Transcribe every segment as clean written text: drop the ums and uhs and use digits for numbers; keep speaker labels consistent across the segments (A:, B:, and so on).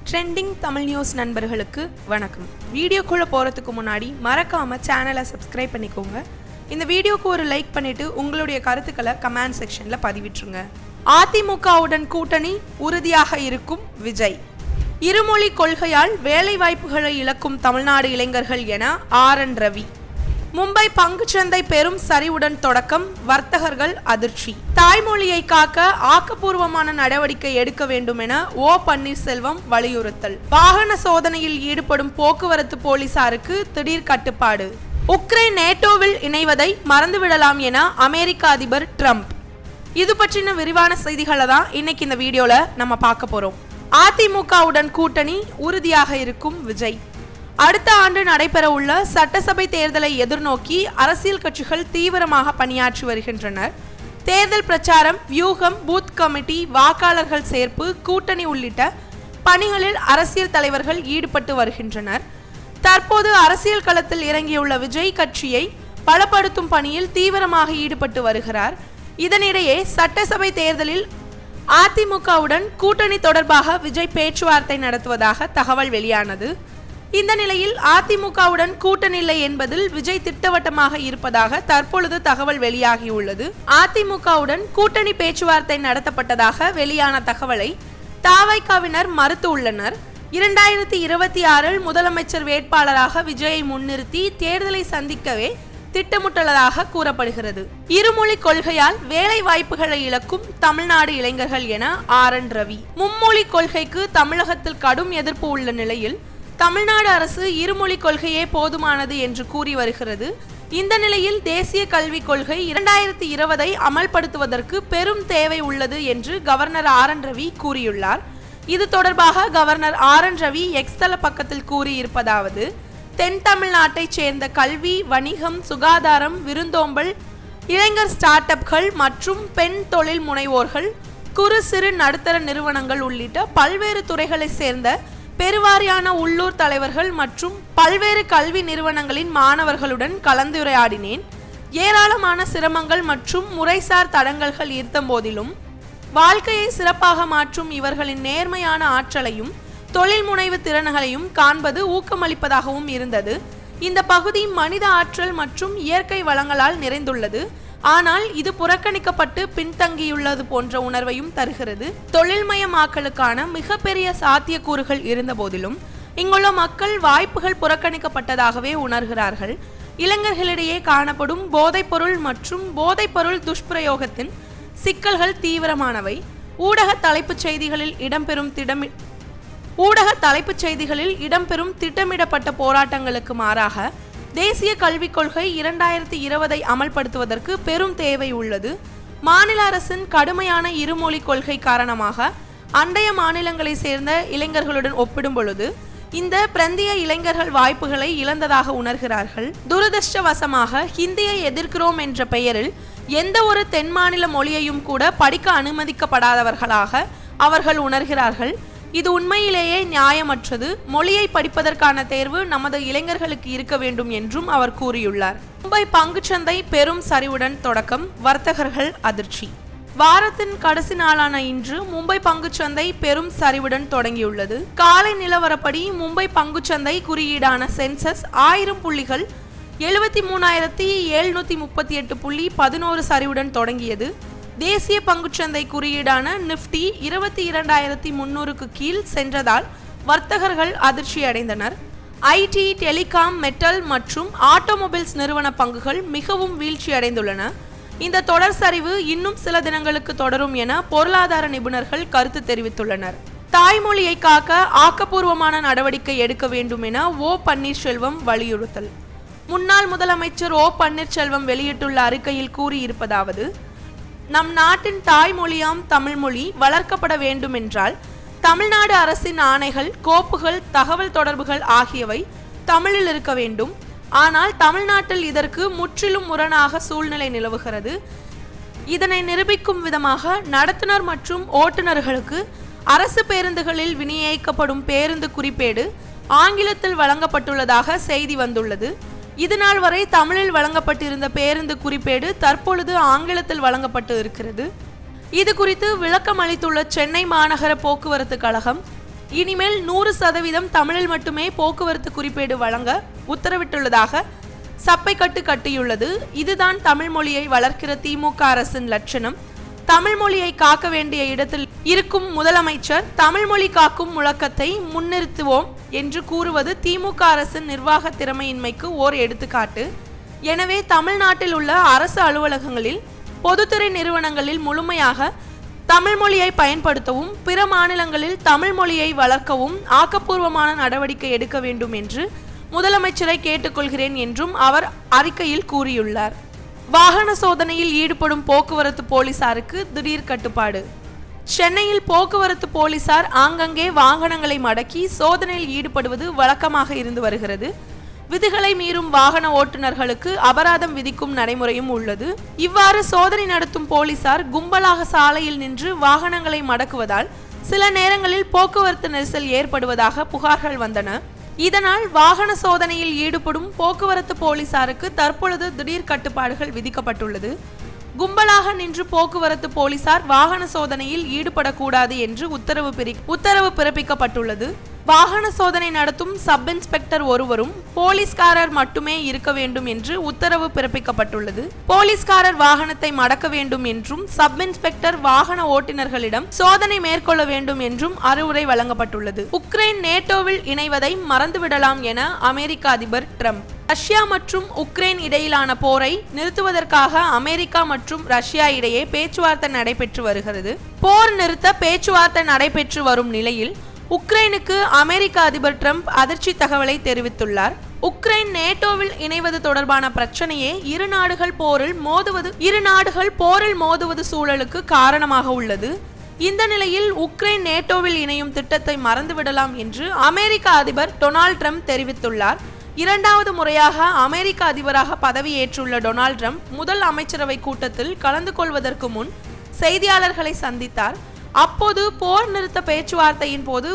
A: Trending Tamil news நண்பர்களுக்கு வணக்கம். வீடியோக்குள்ளே போகிறதுக்கு முன்னாடி மறக்காமல் சேனலை சப்ஸ்கிரைப் பண்ணிக்கோங்க. இந்த வீடியோக்கு ஒரு லைக் பண்ணிவிட்டு உங்களுடைய கருத்துக்களை கமெண்ட் செக்ஷனில் பதிவிட்டுருங்க. அதிமுகவுடன் கூட்டணி உறுதியாக இருக்கும் விஜய். இருமொழி கொள்கையால் வேலை வாய்ப்புகளை இழக்கும் தமிழ்நாடு இளைஞர்கள் என RN ரவி. மும்பை பங்குச்சந்தை பெரும் சரிவுடன் தொடக்கம், வர்த்தகர்கள் அதிர்ச்சி. தாய்மொழியை காக்க ஆக்கப்பூர்வமான நடவடிக்கை எடுக்க வேண்டும் என பன்னீர்செல்வம் வலியுறுத்தல். வாகன சோதனையில் ஈடுபடும் போக்குவரத்து போலீசாருக்கு திடீர் கட்டுப்பாடு. உக்ரைன் நேட்டோவில் இணைவதை மறந்துவிடலாம் என அமெரிக்க அதிபர் ட்ரம்ப். இது பற்றின விரிவான செய்திகளை தான் இன்னைக்கு இந்த வீடியோல நம்ம பார்க்க போறோம். அதிமுகவுடன் கூட்டணி உறுதியாக இருக்கும் விஜய். அடுத்த ஆண்டு நடைபெற உள்ள சட்டசபை தேர்தலை எதிர்நோக்கி அரசியல் கட்சிகள் தீவிரமாக பணியாற்றி வருகின்றனர். தேர்தல் பிரச்சாரம், வியூகம், பூத் கமிட்டி, வாக்காளர்கள் சேர்ப்பு, கூட்டணி உள்ளிட்ட பணிகளில் அரசியல் தலைவர்கள் ஈடுபட்டு வருகின்றனர். தற்போது அரசியல் களத்தில் இறங்கியுள்ள விஜய் கட்சியை பலப்படுத்தும் பணியில் தீவிரமாக ஈடுபட்டு வருகிறார். இதனிடையே சட்டசபை தேர்தலில் அதிமுகவுடன் கூட்டணி தொடர்பாக விஜய் பேச்சுவார்த்தை நடத்துவதாக தகவல் வெளியானது. இந்த நிலையில் அதிமுகவுடன் கூட்டணி இல்லை என்பதில் விஜய் திட்டவட்டமாக இருப்பதாக தற்பொழுது தகவல் வெளியாகியுள்ளது. அதிமுகவுடன் கூட்டணி பேச்சுவார்த்தை நடத்தப்பட்டதாக வெளியான தகவலை தவைகாவினர் மறுத்து உள்ளனர். 2026 முதலமைச்சர் வேட்பாளராக விஜயை முன்னிறுத்தி தேர்தலை சந்திக்கவே திட்டமிட்டுள்ளதாக கூறப்படுகிறது. இருமொழி கொள்கையால் வேலை வாய்ப்புகளை இழக்கும் தமிழ்நாடு இளைஞர்கள் என RN ரவி. மும்மொழி கொள்கைக்கு தமிழகத்தில் கடும் எதிர்ப்பு உள்ள நிலையில் தமிழ்நாடு அரசு இருமொழி கொள்கையே போதுமானது என்று கூறி வருகிறது. இந்த நிலையில் தேசிய கல்விக் கொள்கை 2020 அமல்படுத்துவதற்கு பெரும் தேவை உள்ளது என்று கவர்னர் RN ரவி கூறியுள்ளார். இது தொடர்பாக கவர்னர் RN ரவி எக்ஸ் தள பக்கத்தில் கூறியிருப்பதாவது: தென் தமிழ்நாட்டைச் சேர்ந்த கல்வி, வணிகம், சுகாதாரம், விருந்தோம்பல், இளைஞர் ஸ்டார்ட் அப்கள் மற்றும் பெண் தொழில் முனைவோர்கள், குறு சிறு நடுத்தர நிறுவனங்கள் உள்ளிட்ட பல்வேறு துறைகளை சேர்ந்த பெருவாரியான உள்ளூர் தலைவர்கள் மற்றும் பல்வேறு கல்வி நிறுவனங்களின் மாணவர்களுடன் கலந்துரையாடினேன். ஏராளமான சிரமங்கள் மற்றும் முறைசார் தடங்கல்கள் இருந்த போதிலும் வாழ்க்கையை சிறப்பாக மாற்றும் இவர்களின் நேர்மையான ஆற்றலையும் தொழில் முனைவு திறன்களையும் காண்பது ஊக்கமளிப்பதாகவும் இருந்தது. இந்த பகுதி மனித ஆற்றல் மற்றும் இயற்கை வளங்களால் நிறைந்துள்ளது. ஆனால் இது புறக்கணிக்கப்பட்டு பின்தங்கியுள்ளது போன்ற உணர்வையும் தருகிறது. தொழில்மயமாக்கலுக்கான மிகப்பெரிய சாத்தியக்கூறுகள் இருந்த போதிலும் இங்குள்ள மக்கள் வாய்ப்புகள் புறக்கணிக்கப்பட்டதாகவே உணர்கிறார்கள். இளைஞர்களிடையே காணப்படும் போதைப்பொருள் மற்றும் போதைப்பொருள் துஷ்பிரயோகத்தின் சிக்கல்கள் தீவிரமானவை. ஊடக தலைப்புச் செய்திகளில் இடம்பெறும் திட்டமிடப்பட்ட போராட்டங்களுக்கு மாறாக தேசிய கல்விக் கொள்கை 2020 அமல்படுத்துவதற்கு பெரும் தேவை உள்ளது. மாநில அரசின் கடுமையான இருமொழி கொள்கை காரணமாக அண்டைய மாநிலங்களை சேர்ந்த இளைஞர்களுடன் ஒப்பிடும் பொழுது இந்த பிராந்திய இளைஞர்கள் வாய்ப்புகளை இழந்ததாக உணர்கிறார்கள். துரதிர்ஷ்டவசமாக ஹிந்தியை எதிர்க்கிறோம் என்ற பெயரில் எந்த ஒரு தென் மாநில மொழியையும் கூட படிக்க அனுமதிக்கப்படாதவர்களாக அவர்கள் உணர்கிறார்கள். இது உண்மையிலேயே நியாயமற்றது. மொழியை படிப்பதற்கான தேர்வு நமது இளைஞர்களுக்கு இருக்க வேண்டும் என்றும் அவர் கூறியுள்ளார். மும்பை பங்குச்சந்தை பெரும் சரிவுடன் தொடக்கம், வர்த்தகர்கள் அதிர்ச்சி. வாரத்தின் கடைசி நாளான இன்று மும்பை பங்குச்சந்தை பெரும் சரிவுடன் தொடங்கியுள்ளது. காலை நிலவரப்படி மும்பை பங்குச்சந்தை குறியீடான சென்சஸ் 1000 புள்ளிகள் 73,738 புள்ளி 11 சரிவுடன் தொடங்கியது. தேசிய பங்குச்சந்தை குறியீடான நிப்டி 22,300க்கு கீழ் சென்றதால் வர்த்தகர்கள் அதிர்ச்சி அடைந்தனர். IT, டெலிகாம், மெட்டல் மற்றும் ஆட்டோமொபைல்ஸ் நிறுவன பங்குகள் மிகவும் வீழ்ச்சி அடைந்துள்ளன. இந்த தொடர் சரிவு இன்னும் சில தினங்களுக்கு தொடரும் என பொருளாதார நிபுணர்கள் கருத்து தெரிவித்துள்ளனர். தாய்மொழியை காக்க ஆக்கப்பூர்வமான நடவடிக்கை எடுக்க வேண்டும் என பன்னீர்செல்வம் வலியுறுத்தல். முன்னாள் முதலமைச்சர் பன்னீர்செல்வம் வெளியிட்டுள்ள அறிக்கையில் கூறியிருப்பதாவது: நம் நாட்டின் தாய்மொழியாம் தமிழ்மொழி வளர்க்கப்பட வேண்டுமென்றால் தமிழ்நாடு அரசின் ஆணைகள், கோப்புகள், தகவல் தொடர்புகள் ஆகியவை தமிழில் இருக்க வேண்டும். ஆனால் தமிழ்நாட்டில் இதற்கு முற்றிலும் முரணாக சூழ்நிலை நிலவுகிறது. இதனை நிரூபிக்கும் விதமாக நடத்துனர் மற்றும் ஓட்டுநர்களுக்கு அரசு பேருந்துகளில் விநியோகிக்கப்படும் பேருந்து குறிப்பேடு ஆங்கிலத்தில் வழங்கப்பட்டுள்ளதாக செய்தி வந்துள்ளது. இதுநாள் வரை தமிழில் வழங்கப்பட்டிருந்த பேருந்து குறிப்பேடு தற்பொழுது ஆங்கிலத்தில் வழங்கப்பட்டு இருக்கிறது. இது குறித்து விளக்கம் அளித்துள்ள சென்னை மாநகர போக்குவரத்து கழகம், இனிமேல் 100% தமிழில் மட்டுமே போக்குவரத்து குறிப்பேடு வழங்க உத்தரவிட்டுள்ளதாக சப்பைக்கட்டு கட்டியுள்ளது. இதுதான் தமிழ் மொழியை வளர்க்கிற திமுக அரசின் லட்சணம். தமிழ் மொழியை காக்க வேண்டிய இடத்தில் இருக்கும் முதலமைச்சர் தமிழ் மொழி காக்கும் முழக்கத்தை முன்னிறுத்துவோம் என்று கூறுவது திமுக அரசின் நிர்வாக திறமையின்மைக்கு ஓர் எடுத்துக்காட்டு. எனவே தமிழ்நாட்டில் உள்ள அரசு அலுவலகங்களில், பொதுத்துறை நிறுவனங்களில் முழுமையாக தமிழ் மொழியை பயன்படுத்தவும், பிற மாநிலங்களில் தமிழ் மொழியை வளர்க்கவும் ஆக்கப்பூர்வமான நடவடிக்கை எடுக்க வேண்டும் என்று முதலமைச்சரை கேட்டுக்கொள்கிறேன் என்றும் அவர் அறிக்கையில் கூறியுள்ளார். வாகன சோதனையில் ஈடுபடும் போக்குவரத்து போலீசாருக்கு திடீர் கட்டுப்பாடு. சென்னையில் போக்குவரத்து போலீசார் ஆங்கங்கே வாகனங்களை மடக்கி சோதனையில் ஈடுபடுவது வழக்கமாக இருந்து வருகிறது. விதிகளை மீறும் வாகன ஓட்டுநர்களுக்கு அபராதம் விதிக்கும் நடைமுறையும் உள்ளது. இவ்வாறு சோதனை நடத்தும் போலீசார் கும்பலாக சாலையில் நின்று வாகனங்களை மடக்குவதால் சில நேரங்களில் போக்குவரத்து நெரிசல் ஏற்படுவதாக புகார்கள் வந்தன. இதனால் வாகன சோதனையில் ஈடுபடும் போக்குவரத்து போலீசாருக்கு தற்பொழுது திடீர் கட்டுப்பாடுகள் விதிக்கப்பட்டுள்ளது. கும்பலாக நின்று போக்குவரத்து போலீசார் வாகன சோதனையில் ஈடுபடக்கூடாது என்று உத்தரவு பிறப்பிக்கப்பட்டுள்ளது. வாகன சோதனை நடத்தும் சப் இன்ஸ்பெக்டர் ஒருவரும் போலீஸ்காரர் மட்டுமே இருக்க வேண்டும் என்று உத்தரவு பிறப்பிக்கப்பட்டுள்ளது. போலீஸ்காரர் வாகனத்தை மடக்க வேண்டும் என்றும் சப் இன்ஸ்பெக்டர் வாகன ஓட்டுநர்களிடம் சோதனை மேற்கொள்ள வேண்டும் என்றும் அறிவுரை வழங்கப்பட்டுள்ளது. உக்ரைன் நேட்டோவில் இணைவதை மறந்துவிடலாம் என அமெரிக்க அதிபர் ட்ரம்ப். ரஷ்யா மற்றும் உக்ரைன் இடையிலான போரை நிறுத்துவதற்காக அமெரிக்கா மற்றும் ரஷ்யா இடையே பேச்சுவார்த்தை நடைபெற்று வருகிறது. போர் நிறுத்த பேச்சுவார்த்தை நடைபெற்று வரும் நிலையில் உக்ரைனுக்கு அமெரிக்க அதிபர் ட்ரம்ப் அதிர்ச்சி தகவலை தெரிவித்துள்ளார். உக்ரைன் நேட்டோவில் இணைவது தொடர்பான பிரச்சனையே இரு நாடுகள் போரில் மோதுவது சூழலுக்கு காரணமாக உள்ளது. இந்த நிலையில் உக்ரைன் நேட்டோவில் இணையும் திட்டத்தை மறந்துவிடலாம் என்று அமெரிக்க அதிபர் டொனால்ட் ட்ரம்ப் தெரிவித்துள்ளார். இரண்டாவது முறையாக அமெரிக்க அதிபராக பதவியேற்றுள்ள டொனால்ட் ட்ரம்ப் முதல் அமைச்சரவை கூட்டத்தில் கலந்து கொள்வதற்கு முன் செய்தியாளர்களை சந்தித்தார். அப்போது போர் நிறுத்த பேச்சுவார்த்தையின் போது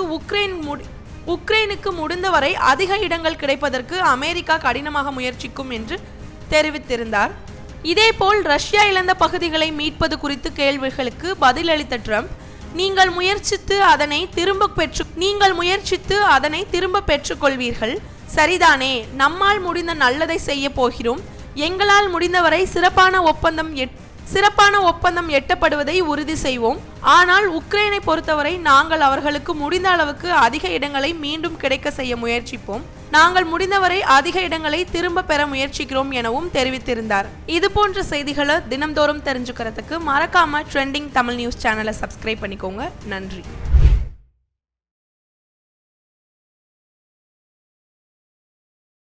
A: உக்ரைனுக்கு முடிந்தவரை அதிக இடங்கள் கிடைப்பதற்கு அமெரிக்கா கடினமாக முயற்சிக்கும் என்று தெரிவித்திருந்தார். இதேபோல் ரஷ்யா இழந்த பகுதிகளை மீட்பது குறித்து கேள்விகளுக்கு பதிலளித்த ட்ரம்ப், நீங்கள் முயற்சித்து அதனை திரும்ப பெற்றுக்கொள்வீர்கள், சரிதானே? நம்மால் முடிந்த நல்லதை செய்ய போகிறோம். எங்களால் முடிந்தவரை சிறப்பான ஒப்பந்தம் எட்டப்படுவதை உறுதி செய்வோம். ஆனால் உக்ரைனை பொறுத்தவரை நாங்கள் அவர்களுக்கு முடிந்த அளவுக்கு அதிக இடங்களை மீண்டும் கிடைக்க செய்ய முயற்சிப்போம். நாங்கள் முடிந்தவரை அதிக இடங்களை திரும்ப பெற முயற்சிக்கிறோம் எனவும் தெரிவித்திருந்தார். இது போன்ற செய்திகளை தினம்தோறும் தெரிஞ்சுக்கிறதுக்கு மறக்காம ட்ரெண்டிங் தமிழ் நியூஸ் சேனலை சப்ஸ்கிரைப் பண்ணிக்கோங்க. நன்றி.